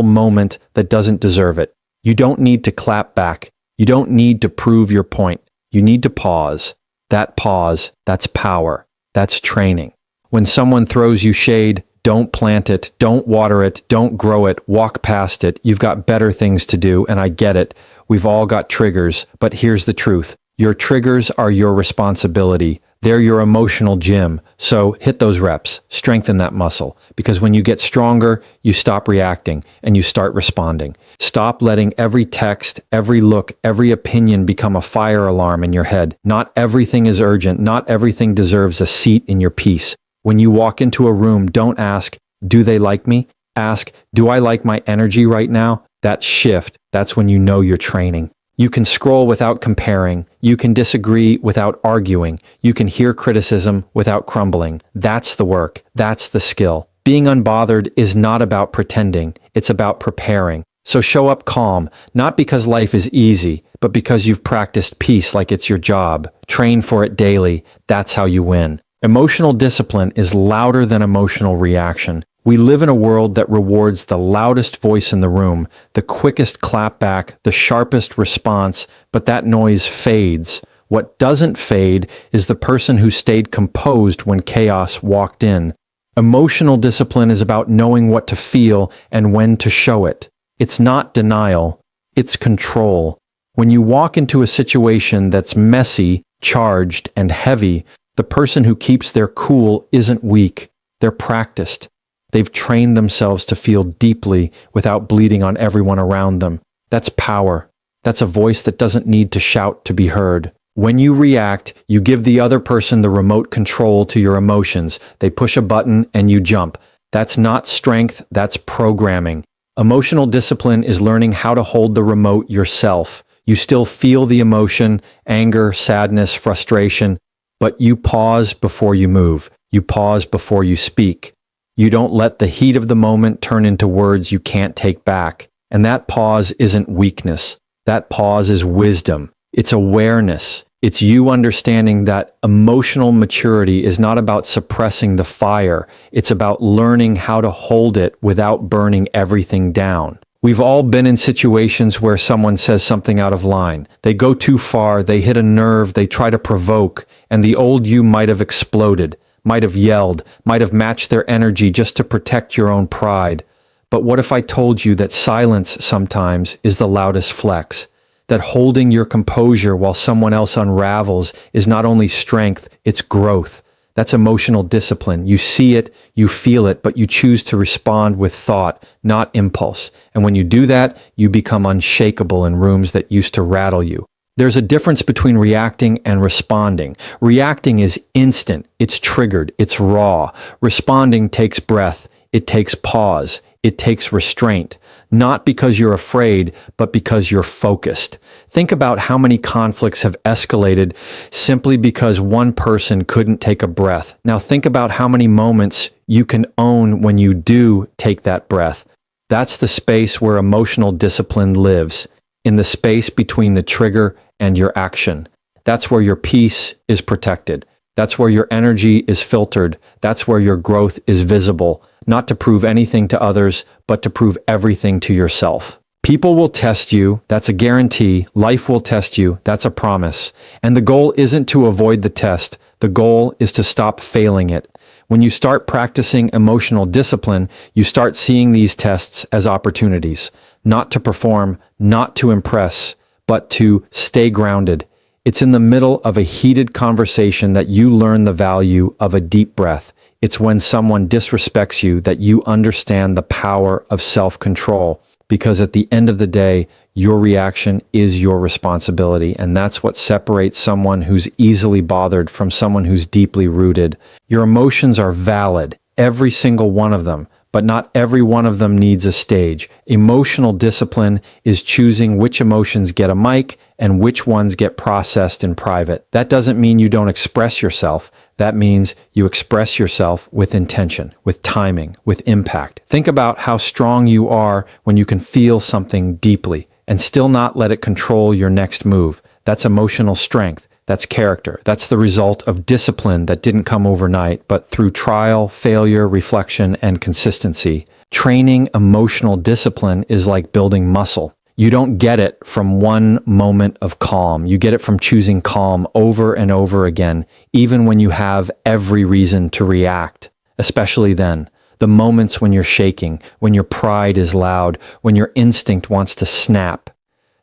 moment that doesn't deserve it. You don't need to clap back. You don't need to prove your point. You need to pause. That pause, that's power. That's training. When someone throws you shade, don't plant it, don't water it, don't grow it, walk past it. You've got better things to do, and I get it. We've all got triggers, but here's the truth. Your triggers are your responsibility. They're your emotional gym. So hit those reps, strengthen that muscle, because when you get stronger, you stop reacting and you start responding. Stop letting every text, every look, every opinion become a fire alarm in your head. Not everything is urgent. Not everything deserves a seat in your peace. When you walk into a room, don't ask, do they like me? Ask, do I like my energy right now? That shift, that's when you know you're training. You can scroll without comparing. You can disagree without arguing. You can hear criticism without crumbling. That's the work. That's the skill. Being unbothered is not about pretending. It's about preparing. So show up calm, not because life is easy, but because you've practiced peace like it's your job. Train for it daily. That's how you win. Emotional discipline is louder than emotional reaction. We live in a world that rewards the loudest voice in the room, the quickest clapback, the sharpest response, but that noise fades. What doesn't fade is the person who stayed composed when chaos walked in. Emotional discipline is about knowing what to feel and when to show it. It's not denial, it's control. When you walk into a situation that's messy, charged, and heavy, the person who keeps their cool isn't weak. They're practiced. They've trained themselves to feel deeply without bleeding on everyone around them. That's power. That's a voice that doesn't need to shout to be heard. When you react, you give the other person the remote control to your emotions. They push a button and you jump. That's not strength, that's programming. Emotional discipline is learning how to hold the remote yourself. You still feel the emotion, anger, sadness, frustration, but you pause before you move. You pause before you speak. You don't let the heat of the moment turn into words you can't take back. And that pause isn't weakness. That pause is wisdom. It's awareness. It's you understanding that emotional maturity is not about suppressing the fire. It's about learning how to hold it without burning everything down. We've all been in situations where someone says something out of line. They go too far, they hit a nerve, they try to provoke, and the old you might have exploded, might have yelled, might have matched their energy just to protect your own pride. But what if I told you that silence sometimes is the loudest flex? That holding your composure while someone else unravels is not only strength, it's growth. That's emotional discipline. You see it, you feel it, but you choose to respond with thought, not impulse. And when you do that, you become unshakable in rooms that used to rattle you. There's a difference between reacting and responding. Reacting is instant, it's triggered, it's raw. Responding takes breath, it takes pause, it takes restraint. Not because you're afraid, but because you're focused. Think about how many conflicts have escalated simply because one person couldn't take a breath. Now think about how many moments you can own when you do take that breath. That's the space where emotional discipline lives, in the space between the trigger and your action. That's where your peace is protected. That's where your energy is filtered. That's where your growth is visible, not to prove anything to others, but to prove everything to yourself. People will test you, that's a guarantee. Life will test you, that's a promise. And the goal isn't to avoid the test. The goal is to stop failing it. When you start practicing emotional discipline, you start seeing these tests as opportunities, not to perform, not to impress, but to stay grounded. It's in the middle of a heated conversation that you learn the value of a deep breath. It's when someone disrespects you that you understand the power of self-control, because at the end of the day, your reaction is your responsibility, and that's what separates someone who's easily bothered from someone who's deeply rooted. Your emotions are valid, every single one of them, but not every one of them needs a stage. Emotional discipline is choosing which emotions get a mic and which ones get processed in private. That doesn't mean you don't express yourself. That means you express yourself with intention, with timing, with impact. Think about how strong you are when you can feel something deeply and still not let it control your next move. That's emotional strength. That's character. That's the result of discipline that didn't come overnight, but through trial, failure, reflection, and consistency. Training emotional discipline is like building muscle. You don't get it from one moment of calm. You get it from choosing calm over and over again, even when you have every reason to react, especially then. The moments when you're shaking, when your pride is loud, when your instinct wants to snap.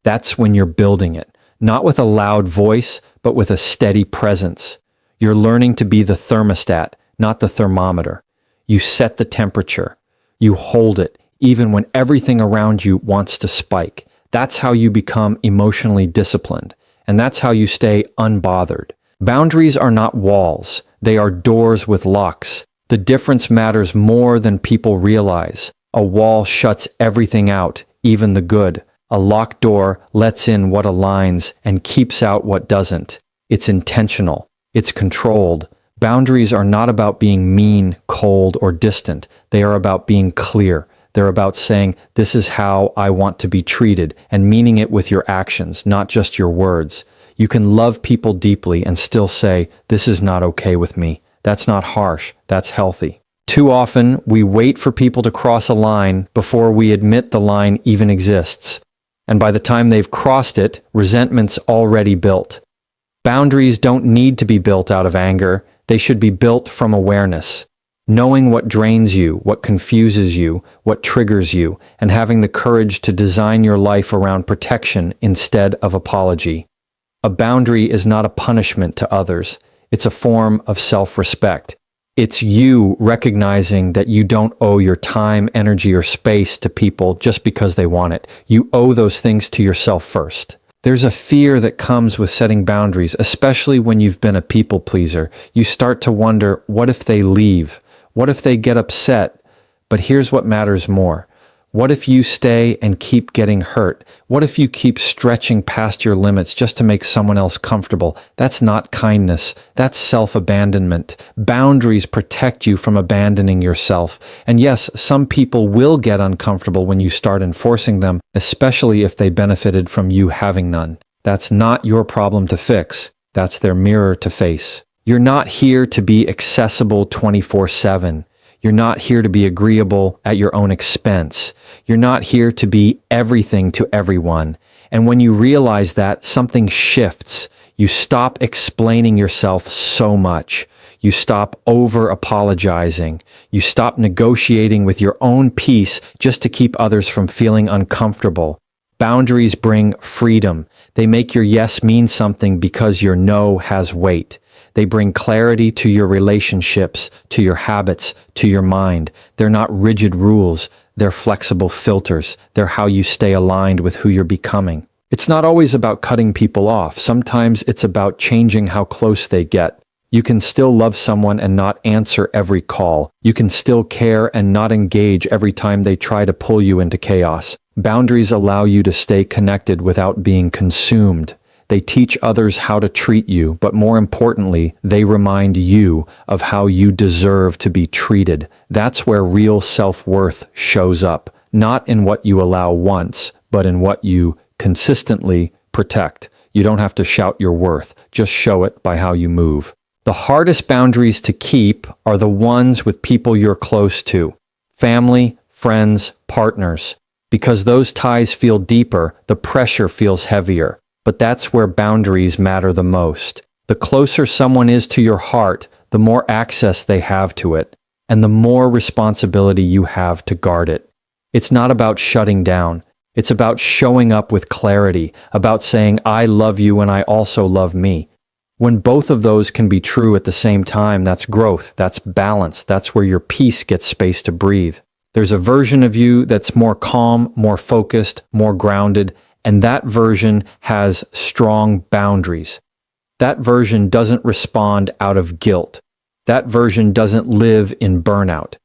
That's when you're building it, not with a loud voice, but with a steady presence. You're learning to be the thermostat, not the thermometer. You set the temperature. You hold it, even when everything around you wants to spike. That's how you become emotionally disciplined, and that's how you stay unbothered. Boundaries are not walls. They are doors with locks. The difference matters more than people realize. A wall shuts everything out, even the good. A locked door lets in what aligns and keeps out what doesn't. It's intentional. It's controlled. Boundaries are not about being mean, cold, or distant. They are about being clear. They're about saying, this is how I want to be treated, and meaning it with your actions, not just your words. You can love people deeply and still say, this is not okay with me. That's not harsh. That's healthy. Too often, we wait for people to cross a line before we admit the line even exists. And by the time they've crossed it, resentment's already built. Boundaries don't need to be built out of anger. They should be built from awareness. Knowing what drains you, what confuses you, what triggers you, and having the courage to design your life around protection instead of apology. A boundary is not a punishment to others. It's a form of self-respect. It's you recognizing that you don't owe your time, energy, or space to people just because they want it. You owe those things to yourself first. There's a fear that comes with setting boundaries, especially when you've been a people pleaser. You start to wonder, what if they leave? What if they get upset? But here's what matters more. What if you stay and keep getting hurt? What if you keep stretching past your limits just to make someone else comfortable? That's not kindness. That's self-abandonment. Boundaries protect you from abandoning yourself. And yes, some people will get uncomfortable when you start enforcing them, especially if they benefited from you having none. That's not your problem to fix. That's their mirror to face. You're not here to be accessible 24/7. You're not here to be agreeable at your own expense. You're not here to be everything to everyone. And when you realize that, something shifts. You stop explaining yourself so much. You stop over-apologizing. You stop negotiating with your own peace just to keep others from feeling uncomfortable. Boundaries bring freedom. They make your yes mean something because your no has weight. They bring clarity to your relationships, to your habits, to your mind. They're not rigid rules. They're flexible filters. They're how you stay aligned with who you're becoming. It's not always about cutting people off. Sometimes it's about changing how close they get. You can still love someone and not answer every call. You can still care and not engage every time they try to pull you into chaos. Boundaries allow you to stay connected without being consumed. They teach others how to treat you, but more importantly, they remind you of how you deserve to be treated. That's where real self-worth shows up, not in what you allow once, but in what you consistently protect. You don't have to shout your worth, just show it by how you move. The hardest boundaries to keep are the ones with people you're close to. Family, friends, partners. Because those ties feel deeper, the pressure feels heavier. But that's where boundaries matter the most. The closer someone is to your heart, the more access they have to it, and the more responsibility you have to guard it. It's not about shutting down. It's about showing up with clarity, about saying, I love you and I also love me. When both of those can be true at the same time, that's growth, that's balance, that's where your peace gets space to breathe. There's a version of you that's more calm, more focused, more grounded, and that version has strong boundaries. That version doesn't respond out of guilt. That version doesn't live in burnout.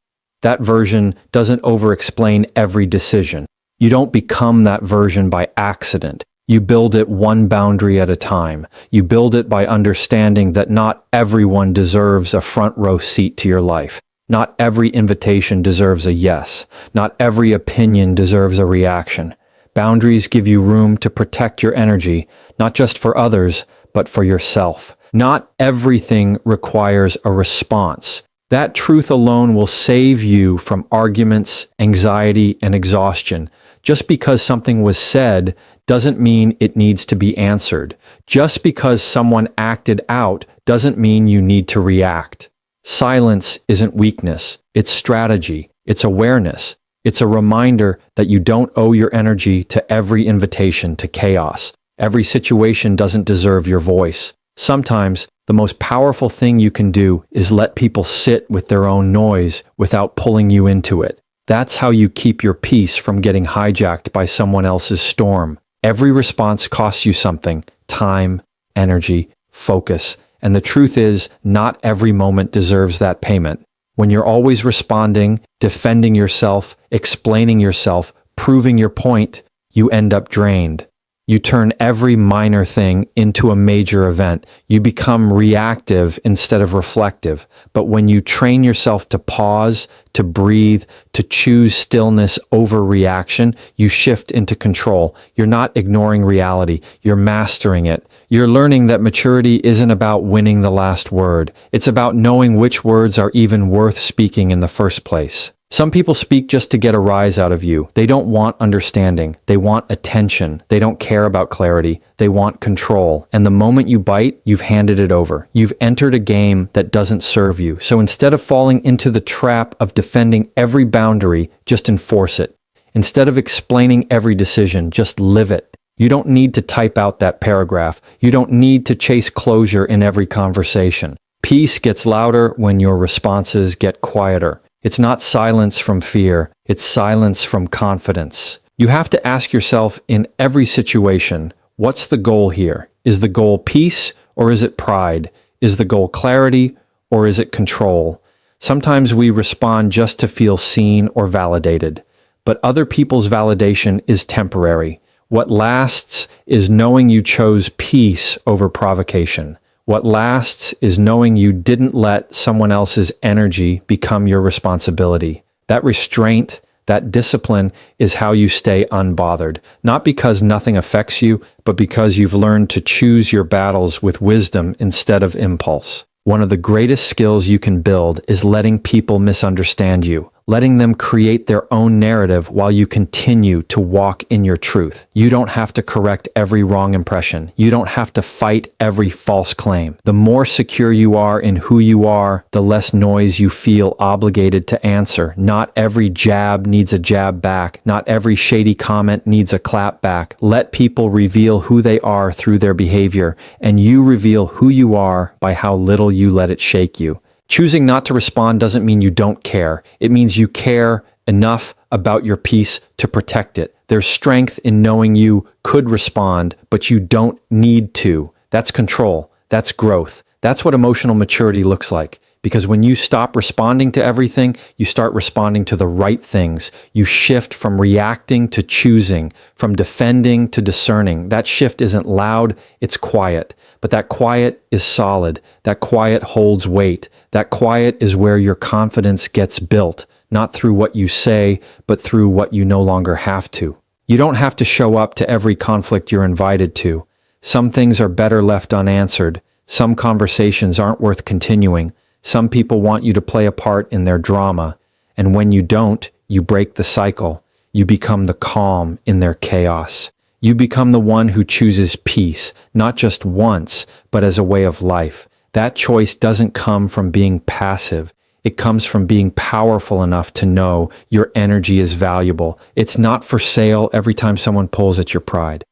That version doesn't over-explain every decision. You don't become that version by accident. You build it one boundary at a time. You build it by understanding that not everyone deserves a front row seat to your life. Not every invitation deserves a yes. Not every opinion deserves a reaction. Boundaries give you room to protect your energy, not just for others, but for yourself. Not everything requires a response. That truth alone will save you from arguments, anxiety, and exhaustion. Just because something was said doesn't mean it needs to be answered. Just because someone acted out doesn't mean you need to react. Silence isn't weakness. It's strategy. It's awareness. It's a reminder that you don't owe your energy to every invitation to chaos. Every situation doesn't deserve your voice. Sometimes, the most powerful thing you can do is let people sit with their own noise without pulling you into it. That's how you keep your peace from getting hijacked by someone else's storm. Every response costs you something: time, energy, focus. And the truth is, not every moment deserves that payment. When you're always responding, defending yourself, explaining yourself, proving your point, you end up drained. You turn every minor thing into a major event. You become reactive instead of reflective. But when you train yourself to pause, to breathe, to choose stillness over reaction, you shift into control. You're not ignoring reality. You're mastering it. You're learning that maturity isn't about winning the last word. It's about knowing which words are even worth speaking in the first place. Some people speak just to get a rise out of you. They don't want understanding. They want attention. They don't care about clarity. They want control. And the moment you bite, you've handed it over. You've entered a game that doesn't serve you. So instead of falling into the trap of defending every boundary, just enforce it. Instead of explaining every decision, just live it. You don't need to type out that paragraph. You don't need to chase closure in every conversation. Peace gets louder when your responses get quieter. It's not silence from fear, it's silence from confidence. You have to ask yourself in every situation, what's the goal here? Is the goal peace or is it pride? Is the goal clarity or is it control? Sometimes we respond just to feel seen or validated, but other people's validation is temporary. What lasts is knowing you chose peace over provocation. What lasts is knowing you didn't let someone else's energy become your responsibility. That restraint, that discipline is how you stay unbothered. Not because nothing affects you, but because you've learned to choose your battles with wisdom instead of impulse. One of the greatest skills you can build is letting people misunderstand you, letting them create their own narrative while you continue to walk in your truth. You don't have to correct every wrong impression. You don't have to fight every false claim. The more secure you are in who you are, the less noise you feel obligated to answer. Not every jab needs a jab back. Not every shady comment needs a clap back. Let people reveal who they are through their behavior, and you reveal who you are by how little you let it shake you. Choosing not to respond doesn't mean you don't care. It means you care enough about your peace to protect it. There's strength in knowing you could respond, but you don't need to. That's control. That's growth. That's what emotional maturity looks like. Because when you stop responding to everything, you start responding to the right things. You shift from reacting to choosing, from defending to discerning. That shift isn't loud, it's quiet. But that quiet is solid. That quiet holds weight. That quiet is where your confidence gets built, not through what you say, but through what you no longer have to. You don't have to show up to every conflict you're invited to. Some things are better left unanswered. Some conversations aren't worth continuing. Some people want you to play a part in their drama, and when you don't, you break the cycle. You become the calm in their chaos. You become the one who chooses peace, not just once, but as a way of life. That choice doesn't come from being passive. It comes from being powerful enough to know your energy is valuable. It's not for sale every time someone pulls at your pride,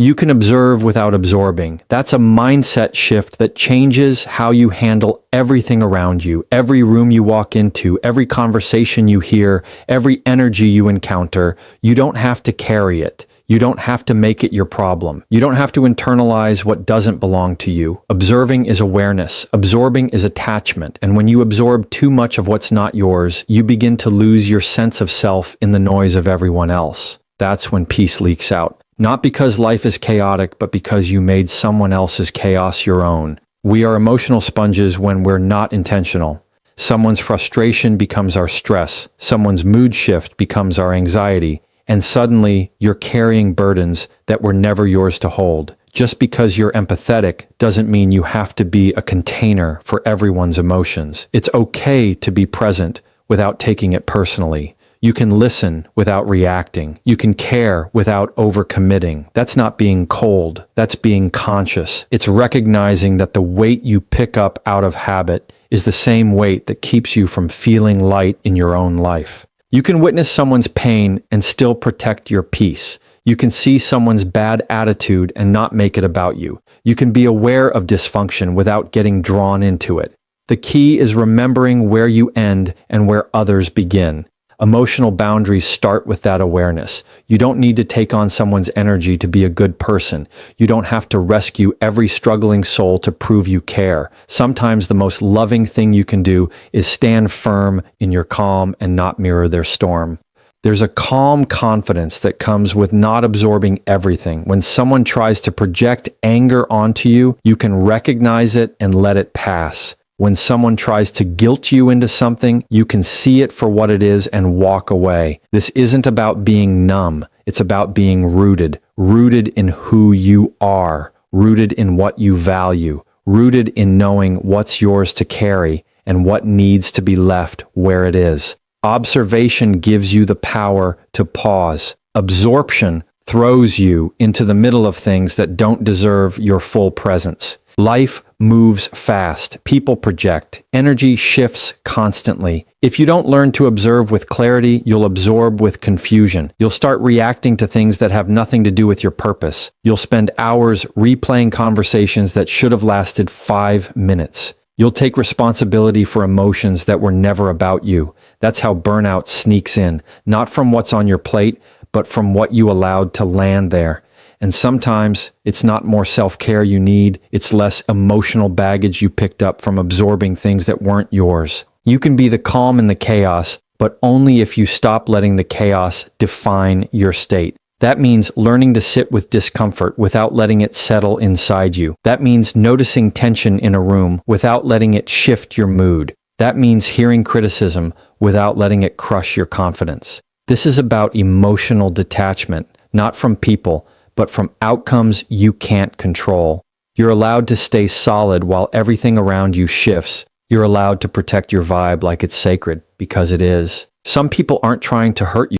You can observe without absorbing. That's a mindset shift that changes how you handle everything around you, every room you walk into, every conversation you hear, every energy you encounter. You don't have to carry it. You don't have to make it your problem. You don't have to internalize what doesn't belong to you. Observing is awareness. Absorbing is attachment. And when you absorb too much of what's not yours, you begin to lose your sense of self in the noise of everyone else. That's when peace leaks out. Not because life is chaotic, but because you made someone else's chaos your own. We are emotional sponges when we're not intentional. Someone's frustration becomes our stress. Someone's mood shift becomes our anxiety. And suddenly, you're carrying burdens that were never yours to hold. Just because you're empathetic doesn't mean you have to be a container for everyone's emotions. It's okay to be present without taking it personally. You can listen without reacting. You can care without overcommitting. That's not being cold. That's being conscious. It's recognizing that the weight you pick up out of habit is the same weight that keeps you from feeling light in your own life. You can witness someone's pain and still protect your peace. You can see someone's bad attitude and not make it about you. You can be aware of dysfunction without getting drawn into it. The key is remembering where you end and where others begin. Emotional boundaries start with that awareness. You don't need to take on someone's energy to be a good person. You don't have to rescue every struggling soul to prove you care. Sometimes the most loving thing you can do is stand firm in your calm and not mirror their storm. There's a calm confidence that comes with not absorbing everything. When someone tries to project anger onto you, you can recognize it and let it pass. When someone tries to guilt you into something, you can see it for what it is and walk away. This isn't about being numb. It's about being rooted in who you are, rooted in what you value, rooted in knowing what's yours to carry and what needs to be left where it is. Observation gives you the power to pause. Absorption throws you into the middle of things that don't deserve your full presence. Life moves fast. People project. Energy shifts constantly. If you don't learn to observe with clarity, you'll absorb with confusion. You'll start reacting to things that have nothing to do with your purpose. You'll spend hours replaying conversations that should have lasted 5 minutes. You'll take responsibility for emotions that were never about you. That's how burnout sneaks in, not from what's on your plate, but from what you allowed to land there. And sometimes it's not more self-care you need, it's less emotional baggage you picked up from absorbing things that weren't yours. You can be the calm in the chaos, but only if you stop letting the chaos define your state. That means learning to sit with discomfort without letting it settle inside you. That means noticing tension in a room without letting it shift your mood. That means hearing criticism without letting it crush your confidence. This is about emotional detachment, not from people, but from outcomes you can't control. You're allowed to stay solid while everything around you shifts. You're allowed to protect your vibe like it's sacred, because it is. Some people aren't trying to hurt you.